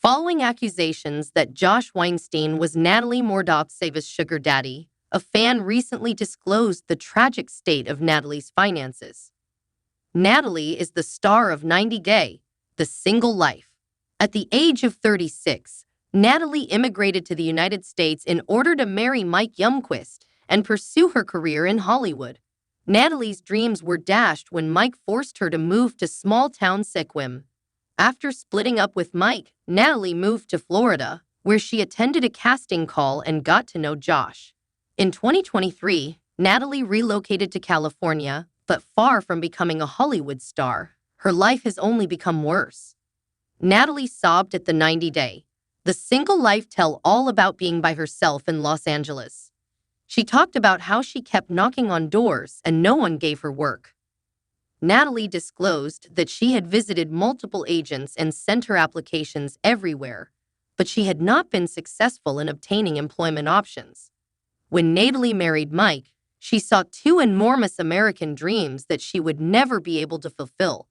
Following accusations that Josh Weinstein was Natalie Mordovtseva's sugar daddy, a fan recently disclosed the tragic state of Natalie's finances. Natalie is the star of 90 Day, The Single Life. At the age of 36, Natalie immigrated to the United States in order to marry Mike Youngquist and pursue her career in Hollywood. Natalie's dreams were dashed when Mike forced her to move to small-town Sequim. After splitting up with Mike, Natalie moved to Florida, where she attended a casting call and got to know Josh. In 2023, Natalie relocated to California, but far from becoming a Hollywood star, her life has only become worse. Natalie sobbed at the 90 Day, The Single Life tell all about being by herself in Los Angeles. She talked about how she kept knocking on doors and no one gave her work. Natalie disclosed that she had visited multiple agents and sent her applications everywhere, but she had not been successful in obtaining employment options. When Natalie married Mike, she saw two enormous American dreams that she would never be able to fulfill.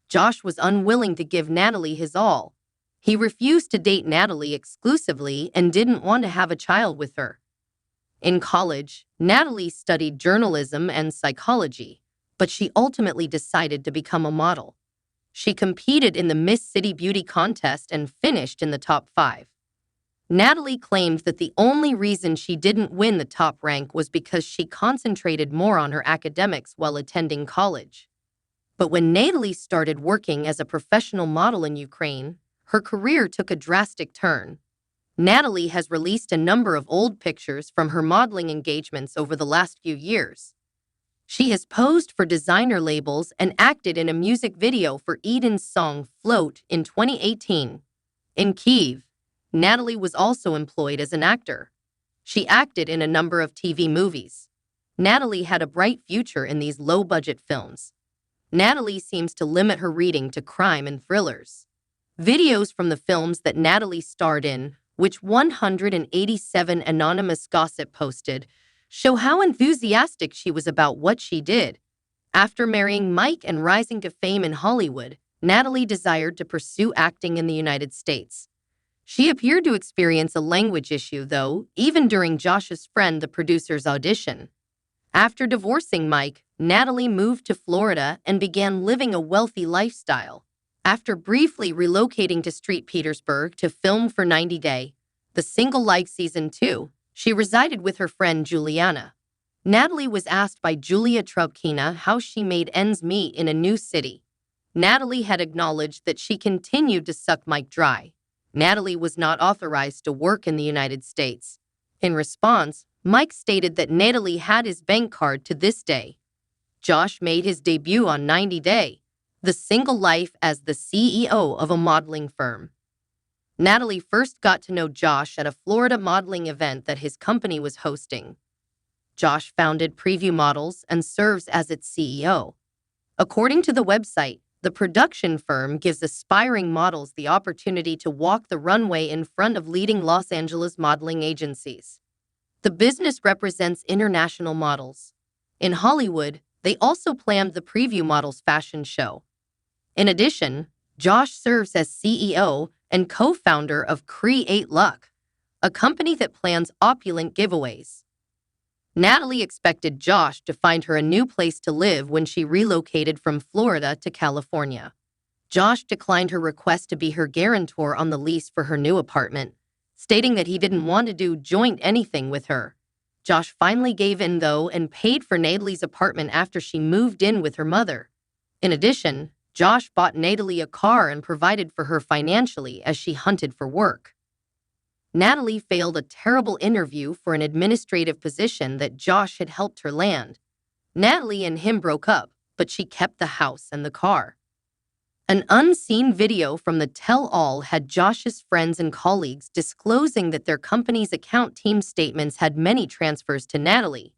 Josh was unwilling to give Natalie his all. He refused to date Natalie exclusively and didn't want to have a child with her. In college, Natalie studied journalism and psychology, but she ultimately decided to become a model. She competed in the Miss City Beauty contest and finished in the top 5. Natalie claimed that the only reason she didn't win the top rank was because she concentrated more on her academics while attending college. But when Natalie started working as a professional model in Ukraine, her career took a drastic turn. Natalie has released a number of old pictures from her modeling engagements over the last few years. She has posed for designer labels and acted in a music video for Eden's song Float in 2018. In Kyiv, Natalie was also employed as an actor. She acted in a number of TV movies. Natalie had a bright future in these low-budget films. Natalie seems to limit her reading to crime and thrillers. Videos from the films that Natalie starred in, which 187 anonymous gossip posted, show how enthusiastic she was about what she did. After marrying Mike and rising to fame in Hollywood, Natalie desired to pursue acting in the United States. She appeared to experience a language issue, though, even during Josh's friend, the producer's audition. After divorcing Mike, Natalie moved to Florida and began living a wealthy lifestyle. After briefly relocating to St. Petersburg to film for 90 Day, The Single Life Season 2, she resided with her friend Juliana. Natalie was asked by Julia Trubkina how she made ends meet in a new city. Natalie had acknowledged that she continued to suck Mike dry. Natalie was not authorized to work in the United States. In response, Mike stated that Natalie had his bank card to this day. Josh made his debut on 90 Day, The Single Life as the CEO of a modeling firm. Natalie first got to know Josh at a Florida modeling event that his company was hosting. Josh founded Preview Models and serves as its CEO. According to the website, the production firm gives aspiring models the opportunity to walk the runway in front of leading Los Angeles modeling agencies. The business represents international models. In Hollywood, they also planned the Preview Models fashion show. In addition, Josh serves as CEO and co-founder of Create Luck, a company that plans opulent giveaways. Natalie expected Josh to find her a new place to live when she relocated from Florida to California. Josh declined her request to be her guarantor on the lease for her new apartment, stating that he didn't want to do joint anything with her. Josh finally gave in, though, and paid for Natalie's apartment after she moved in with her mother. In addition, Josh bought Natalie a car and provided for her financially as she hunted for work. Natalie failed a terrible interview for an administrative position that Josh had helped her land. Natalie and him broke up, but she kept the house and the car. An unseen video from the tell-all had Josh's friends and colleagues disclosing that their company's account team statements had many transfers to Natalie.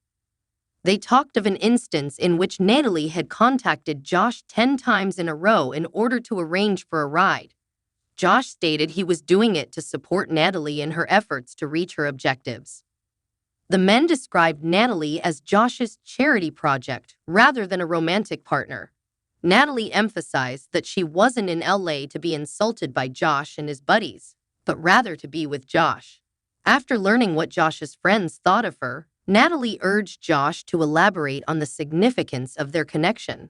They talked of an instance in which Natalie had contacted Josh 10 times in a row in order to arrange for a ride. Josh stated he was doing it to support Natalie in her efforts to reach her objectives. The men described Natalie as Josh's charity project rather than a romantic partner. Natalie emphasized that she wasn't in LA to be insulted by Josh and his buddies. but rather to be with Josh. After learning what Josh's friends thought of her, Natalie urged Josh to elaborate on the significance of their connection.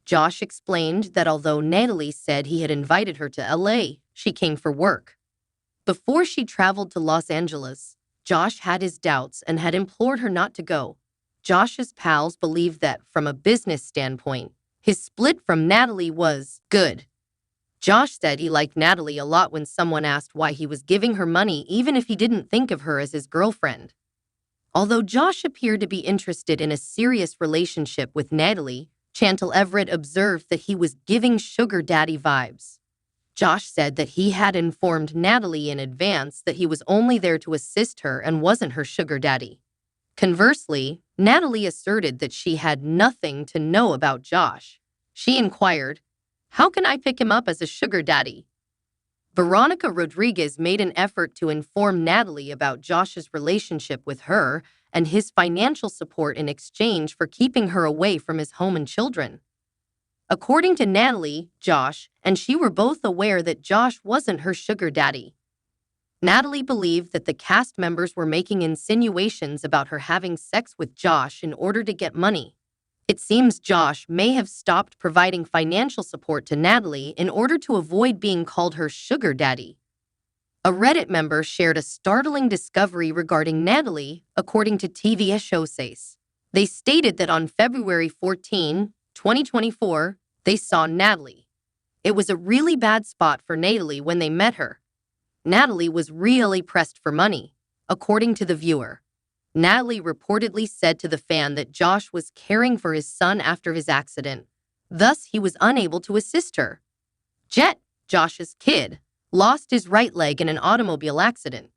Josh explained that although Natalie said he had invited her to LA, she came for work. Before she traveled to Los Angeles, Josh had his doubts and had implored her not to go. Josh's pals believed that, from a business standpoint, his split from Natalie was good. Josh said he liked Natalie a lot when someone asked why he was giving her money even if he didn't think of her as his girlfriend. Although Josh appeared to be interested in a serious relationship with Natalie, Chantal Everett observed that he was giving sugar daddy vibes. Josh said that he had informed Natalie in advance that he was only there to assist her and wasn't her sugar daddy. Conversely, Natalie asserted that she had nothing to know about Josh. She inquired, "How can I pick him up as a sugar daddy?" Veronica Rodriguez made an effort to inform Natalie about Josh's relationship with her and his financial support in exchange for keeping her away from his home and children. According to Natalie, Josh and she were both aware that Josh wasn't her sugar daddy. Natalie believed that the cast members were making insinuations about her having sex with Josh in order to get money. It seems Josh may have stopped providing financial support to Natalie in order to avoid being called her sugar daddy. A Reddit member shared a startling discovery regarding Natalie, according to fans.Is. They stated that on February 14, 2024, they saw Natalie. It was a really bad spot for Natalie when they met her. Natalie was really pressed for money, according to the viewer. Natalie reportedly said to the fan that Josh was caring for his son after his accident. Thus, he was unable to assist her. Jet, Josh's kid, lost his right leg in an automobile accident.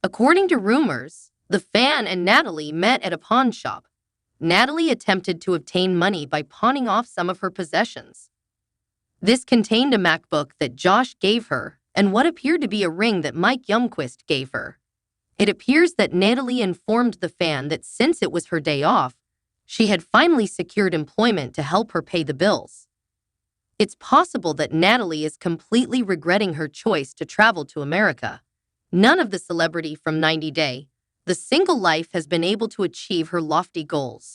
According to rumors, the fan and Natalie met at a pawn shop. Natalie attempted to obtain money by pawning off some of her possessions. This contained a MacBook that Josh gave her and what appeared to be a ring that Mike Youngquist gave her. It appears that Natalie informed the fan that since it was her day off, she had finally secured employment to help her pay the bills. It's possible that Natalie is completely regretting her choice to travel to America. None of the celebrity from 90 Day, the single life has been able to achieve her lofty goals.